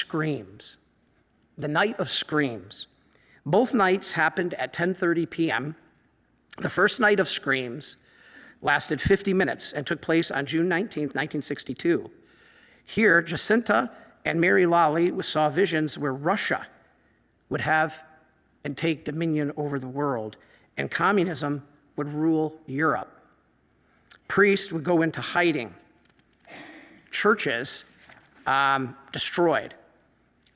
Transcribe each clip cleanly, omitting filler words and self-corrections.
screams. The night of screams. Both nights happened at 10:30 p.m. The first night of screams lasted 50 minutes and took place on June 19th, 1962. Here, Jacinta and Mary Lally saw visions where Russia would have and take dominion over the world, and communism would rule Europe. Priests would go into hiding, churches destroyed,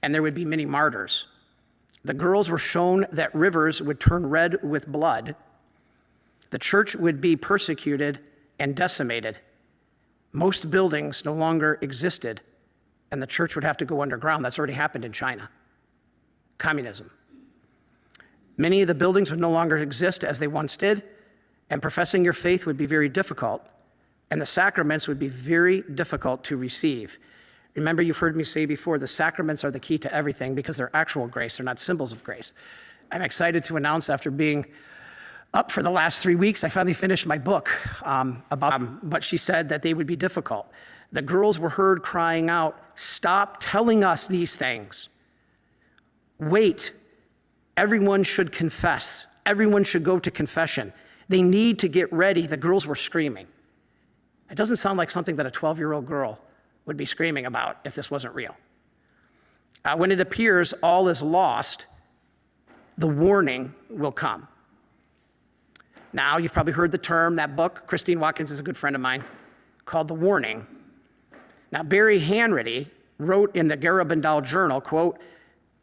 and there would be many martyrs. The girls were shown that rivers would turn red with blood. The church would be persecuted and decimated. Most buildings no longer existed, and the church would have to go underground. That's already happened in China. Communism. Many of the buildings would no longer exist as they once did, and professing your faith would be very difficult, and the sacraments would be very difficult to receive. Remember, you've heard me say before, the sacraments are the key to everything because they're actual grace, they're not symbols of grace. I'm excited to announce, after being up for the last 3 weeks, I finally finished my book but she said that they would be difficult. The girls were heard crying out, "Stop telling us these things. Wait, everyone should confess. Everyone should go to confession. They need to get ready." The girls were screaming. It doesn't sound like something that a 12-year-old girl would be screaming about if this wasn't real. When it appears all is lost, the warning will come. Now, you've probably heard the term, that book, Christine Watkins is a good friend of mine, called The Warning. Now, Barry Hanratty wrote in the Garabandal journal, quote,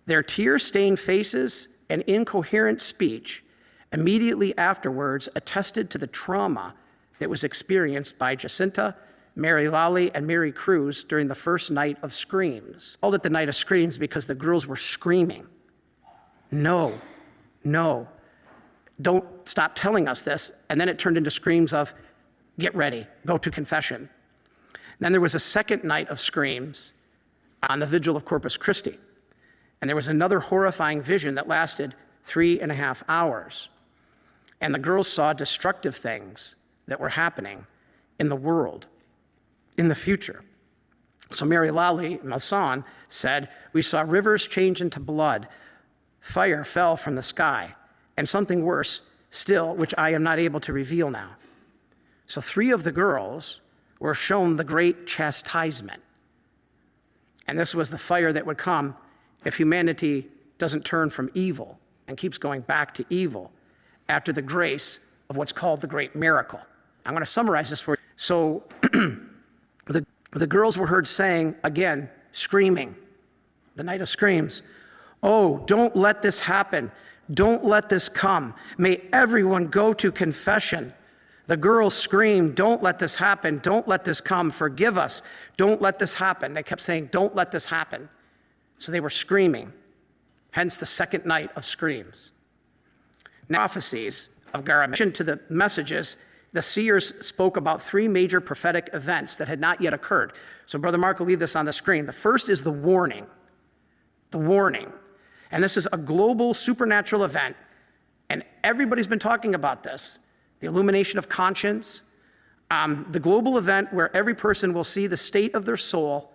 "Their tear-stained faces and incoherent speech immediately afterwards attested to the trauma that was experienced by Jacinta, Mary Lally, and Mary Cruz during the first night of screams." I called it the night of screams because the girls were screaming. No, no, don't stop telling us this. And then it turned into screams of, get ready, go to confession. Then there was a second night of screams on the vigil of Corpus Christi. And there was another horrifying vision that lasted 3.5 hours. And the girls saw destructive things that were happening in the world, in the future. So Mary Lally Masson said, "We saw rivers change into blood. Fire fell from the sky, and something worse still, which I am not able to reveal now." So 3 of the girls were shown the great chastisement. And this was the fire that would come if humanity doesn't turn from evil and keeps going back to evil after the grace of what's called the great miracle. I'm going to summarize this for you. So the girls were heard saying, again, screaming, the night of screams, "Oh, don't let this happen. Don't let this come. May everyone go to confession." The girls screamed, "Don't let this happen. Don't let this come. Forgive us. Don't let this happen." They kept saying, "Don't let this happen." So they were screaming, hence the second night of screams. Now, prophecies of Garabandal. To the messages, the seers spoke about 3 major prophetic events that had not yet occurred. So Brother Mark will leave this on the screen. The first is the warning. The warning. And this is a global supernatural event, and everybody's been talking about this. The illumination of conscience, the global event where every person will see the state of their soul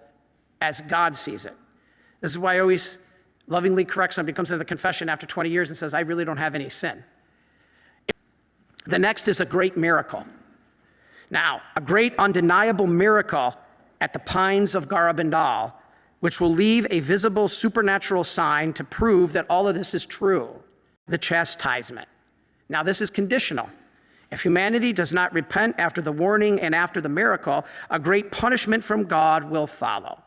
as God sees it. This is why I always lovingly correct somebody who comes to the confession after 20 years and says, "I really don't have any sin." The next is a great miracle. Now, a great undeniable miracle at the Pines of Garabandal, which will leave a visible supernatural sign to prove that all of this is true, the chastisement. Now, this is conditional. If humanity does not repent after the warning and after the miracle, a great punishment from God will follow.